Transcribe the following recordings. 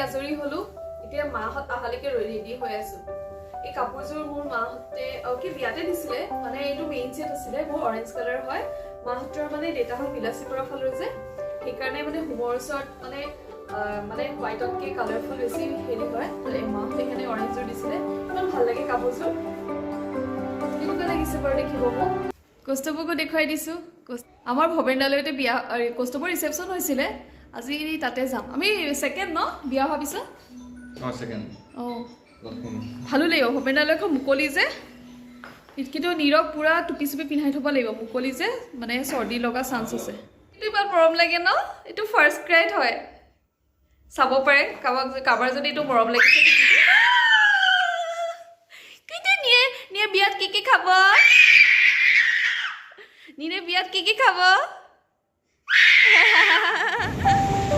আজৰি হলো এতিয়া মাহত আহালৈকে ৰেডি হৈ আছো এই কাপোৰযোৰ মোৰ মাহতে কি বিয়াতে দিছিলে মানে এইটো মেইন সেট আছিলে মোৰ অৰেঞ্জ কালাৰ হয় মাহতৰ মানে দেউতাহক বিলাসীপুৰৰ ফালৰ যে সেইকাৰণে মানে হোমৰ ওচৰত মানে হোৱাইটতকে কালাৰফুল বেছি হেৰি হয় মাহতে এখানে অৰেঞ্জৰ দিছিলে ইমান ভাল লাগে কাপোৰযোৰ কেনেকুৱা লাগিছে বাৰু দেখিব মোক কষ্টবকো দেখুৱাই দিছো আমাৰ ভবেন্দালয়তে বিয়া কষ্টবৰ ৰিসেপশন হৈছিলে আজি তাতে যাম আমি সেকেন্ড ন বিয়া ভাবিছো সেকেন্ড ভালো লাগিব ভবেন্দালয়খন মুকলি যে কিন্তু নীৰৱ পুৰা টুপি চুপি পিন্ধাই থব লাগিব মুকলি যে মানে চৰ্দি লগা চান্স আছে কিন্তু ইমান মৰম লাগে ন এইটো ফাৰ্ষ্ট ক্ৰাইট হয় চাব পাৰে কাবাৰ যদি এইটো মৰম লাগিছে কিন্তু নিয়ে বিয়াত কি খাব নিনে বিয়াত কি খাব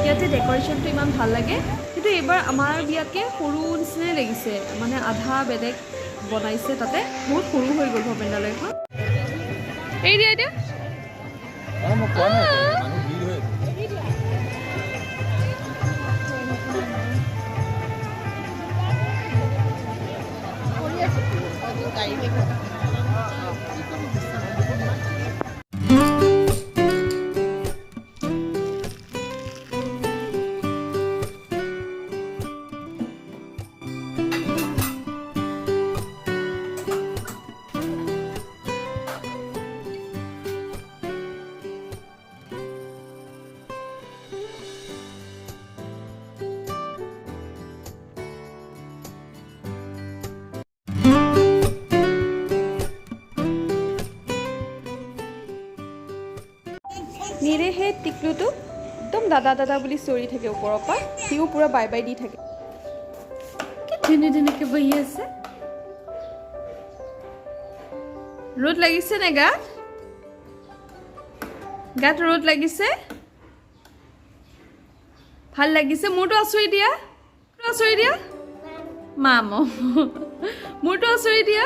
ইয়াতে ডেকৰেশ্যনটো ইমান ভাল লাগে কিন্তু এইবাৰ আমাৰ বিয়াতকে সৰু নিচিনাই লাগিছে মানে আধা বেলেগ বনাইছে তাতে বহুত সৰু হৈ গ'ল ভবেন্দালয়খন এই দিয়া এতিয়া নিৰে হে টিকলুটো একদম দাদা বুলি চিঞৰি থাকে ওপৰৰ পৰা সিও পুৰা বাই বাই দি থাকে কি ধুনীয়াকে বহি আছে ৰ'দ লাগিছে নে গাত ৰ'দ লাগিছে ভাল লাগিছে মোৰটো আচৰি দিয়া মাম মোৰটো আচৰি দিয়া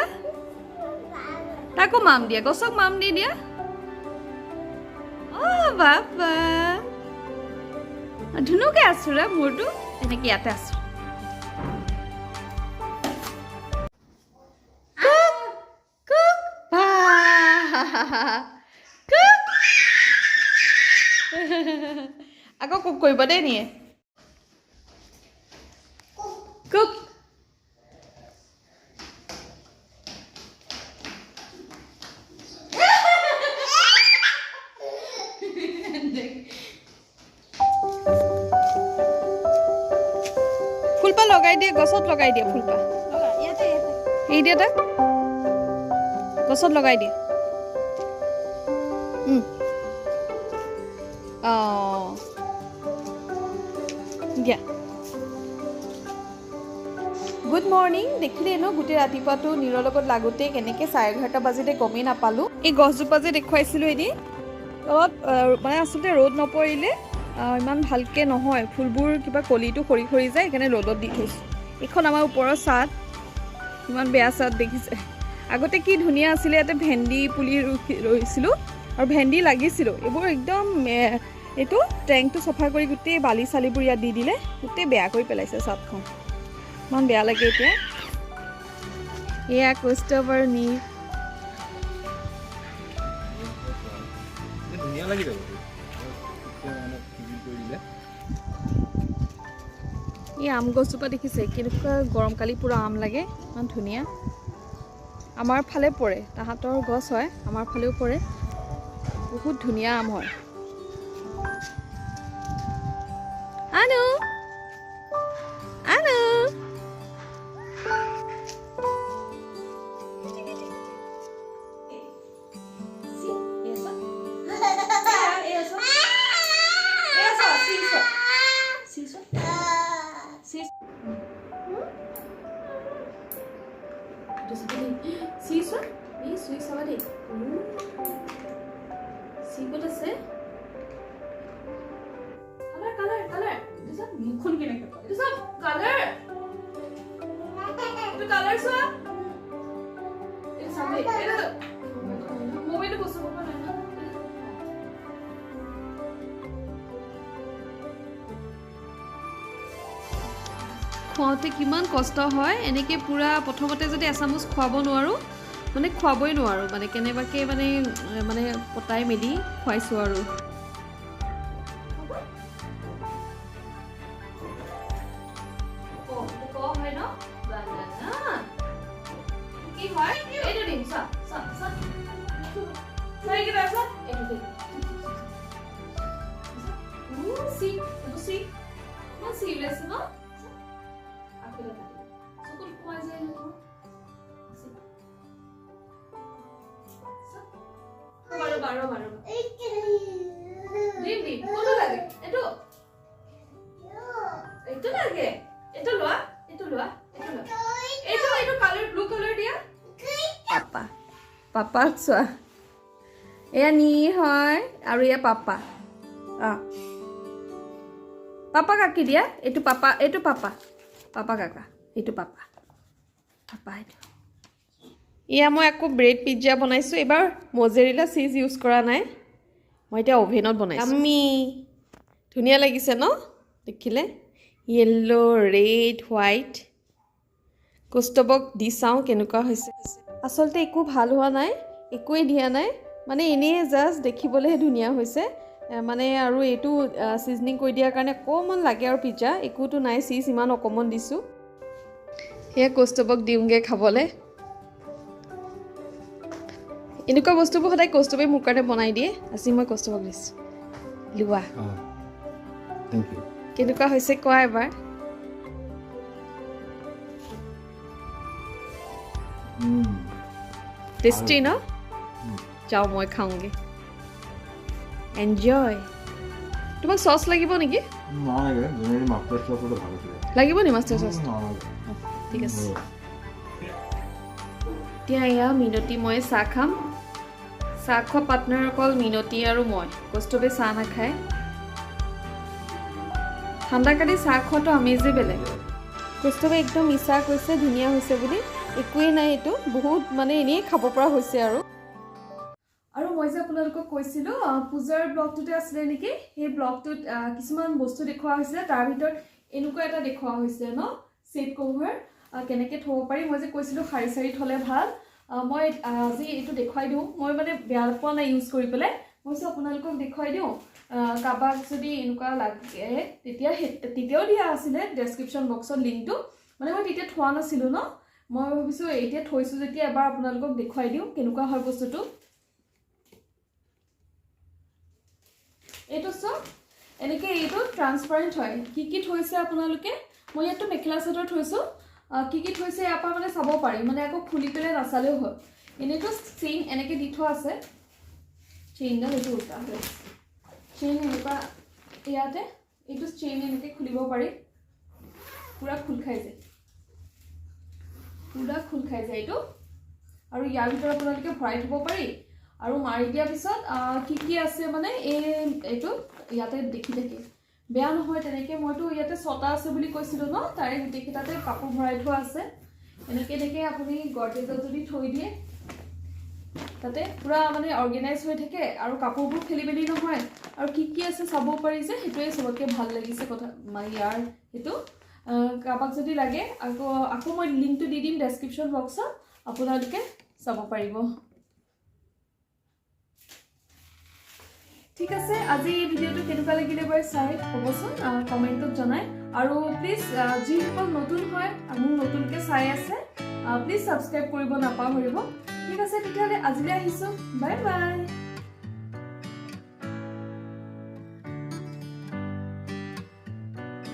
তাকো মাম দিয়া গছক মাম দি দিয়া বাবা ধুনুকে আছো ৰে মোৰটো এনেকে ইয়াতে আছো আকৌ কুক কৰিব দেই নিয়ে কুক ফুলপা লগাই দিয়ে গছত লগাই দিয়ে ফুলপা এই দিয়া তাক গছত লগাই দিয়ে দিয়া গুড মৰ্ণিং দেখিলে ন গোটেই ৰাতিপুৱাটো নীৰৰ লগত লাগোতে কেনেকৈ 11:30 বাজিতে গমেই নাপালোঁ এই গছজোপা যে দেখুৱাইছিলোঁ এদিন অলপ মানে আচলতে ৰ'দ নপৰিলে ইমান ভালকৈ নহয় ফুলবোৰ কিবা কলিটো সৰি যায় সেইকাৰণে ৰ'দত দি থৈছোঁ এইখন আমাৰ ওপৰৰ চাদ ইমান বেয়া চাদ দেখিছে আগতে কি ধুনীয়া আছিলে ইয়াতে ভেন্দি পুলি ৰুইছিলোঁ আৰু ভেন্দি লাগিছিলোঁ এইবোৰ একদম এইটো টেংকটো চফা কৰি গোটেই বালি চালিবোৰ ইয়াত দি দিলে গোটেই বেয়া কৰি পেলাইছে চাদখন ইমান বেয়া লাগে এতিয়া এয়া কষ্টবৰ নীৰ ধুনীয়া লাগি যাব এই আম গছজোপা দেখিছে কেনেকুৱা গৰমকালি পুৰা আম লাগে ইমান ধুনীয়া আমাৰ ফালে পৰে তাহাঁতৰ গছ হয় আমাৰ ফালেও পৰে বহুত ধুনীয়া আম হয় আনু খুৱাওঁতে কিমান কষ্ট হয় এনেকৈ পূৰা প্ৰথমতে যদি এচামুচ খুৱাব নোৱাৰোঁ মানে খুৱাবই নোৱাৰোঁ মানে কেনেবাকৈ মানে পতাই মেলি খুৱাইছোঁ আৰু পাপা চোৱা এয়া নি হয় আৰু এয়া পাপা পাপা কাকি দিয়া এইটো পাপা পাপা কাকা এইটো পাপা এইটো এয়া মই আকৌ ব্ৰেড পিজ্জা বনাইছোঁ এইবাৰ মজেৰিলা চিজ ইউজ কৰা নাই মই এতিয়া অভেনত বনাইছোঁ আমি ধুনীয়া লাগিছে ন দেখিলে য়েল্লো ৰেড হোৱাইট কৌস্তবক দি চাওঁ কেনেকুৱা হৈছে আচলতে একো ভাল হোৱা নাই একোৱেই দিয়া নাই মানে এনেই জাষ্ট দেখিবলৈহে ধুনীয়া হৈছে মানে আৰু এইটো চিজনিং কৰি দিয়াৰ কাৰণে অকণমান লাগে আৰু পিজ্জা একোতো নাই চিজ ইমান অকণমান দিছোঁ সেয়া কৌস্তবক দিওঁগৈ খাবলৈ এনেকুৱা বস্তুবোৰ সদায় কৌস্তবে মোৰ কাৰণে বনাই দিয়ে আজি মই কৌস্তবক দিছোঁ লোৱা কেনেকুৱা হৈছে কোৱা এবাৰ টেষ্টি ন যাওঁ মই খাওঁগৈ এনজয় তোমাক চচ লাগিব নেকি লাগিব নি মাষ্টাৰ চচ ঠিক আছে এতিয়া এয়া মিনতি মই চাহ খাম চাহ খোৱা পাৰ্টনাৰ অকল মিনতি আৰু মই কৌস্তবে চাহ নাখায় ঠাণ্ডা কালি চাহ খোৱাটো আমেজেই বেলেগ কৌস্তবে একদম মিছা কৈছে ধুনীয়া হৈছে বুলি একোৱেই নাই এইটো বহুত মানে এনেই খাব পৰা হৈছে আৰু মই যে আপোনালোকক কৈছিলোঁ পূজাৰ ব্লগটোতে আছিলে নেকি সেই ব্লগটোত কিছুমান বস্তু দেখুওৱা হৈছিলে তাৰ ভিতৰত এনেকুৱা এটা দেখুওৱা হৈছে ন ছেট কভাৰ কেনেকৈ থ'ব পাৰি মই যে কৈছিলোঁ শাৰী চাৰি থ'লে ভাল মই আজি এইটো দেখুৱাই দিওঁ মই মানে বেয়া পোৱা নাই ইউজ কৰি পেলাই মই আপোনালোকক দেখুৱাই দিওঁ কাৰোবাক যদি এনেকুৱা লাগে তেতিয়াও দিয়া আছিলে ডেছক্ৰিপশ্যন বক্সত লিংকটো মানে মই তেতিয়া থোৱা নাছিলোঁ ন মই ভাবিছোঁ এতিয়া থৈছোঁ যেতিয়া এবাৰ আপোনালোকক দেখুৱাই দিওঁ কেনেকুৱা হয় বস্তুটো এইটো চব এনেকৈ এইটো ট্ৰান্সপাৰেণ্ট হয় কি থৈছে আপোনালোকে মই ইয়াততো মেখেলা চাদৰ থৈছোঁ কি থৈছে ইয়াৰ পৰা মানে চাব পাৰি মানে আকৌ খুলি পেলাই নাচালেও হয় এনেইতো চেইন এনেকৈ দি থোৱা আছে চেইনডাল এইটো উল্টা হয় চেইন এনেকুৱা ইয়াতে এইটো চেইন এনেকৈ খুলিব পাৰি পূৰা খোল খাই যায় এইটো আৰু ইয়াৰ ভিতৰত আপোনালোকে ভৰাই থ'ব পাৰি আৰু মাৰি দিয়াৰ পিছত কি আছে মানে এইটো ইয়াতে দেখি থাকে বেয়া নহয় তেনেকৈ মইতো ইয়াতে 6টা আছে বুলি কৈছিলোঁ ন তাৰে গোটেইকেইটাতে কাপোৰ ভৰাই থোৱা আছে এনেকৈ আপুনি গডৰেজত যদি থৈ দিয়ে তাতে পূৰা মানে অৰ্গেনাইজ হৈ থাকে আৰু কাপোৰবোৰ খেলি মেলি নহয় আৰু কি আছে চাব পাৰি যে সেইটোৱে চবতকৈ ভাল লাগিছে কথা ইয়াৰ সেইটো কাৰোবাক যদি লাগে আকৌ মই লিংকটো দি দিম ডেছক্ৰিপশ্যন বক্সত আপোনালোকে চাব পাৰিব ঠিক আছে আজি এই ভিডিঅ'টো কেনেকুৱা লাগিলে বাৰু চাই ক'বচোন কমেণ্টত জনাই আৰু প্লিজ যিসকল নতুন হয় মোক নতুনকৈ চাই আছে প্লিজ ছাবস্ক্ৰাইব কৰিব নাপাহৰিব ঠিক আছে তেতিয়াহ'লে আজিলৈ আহিছোঁ বাই বাই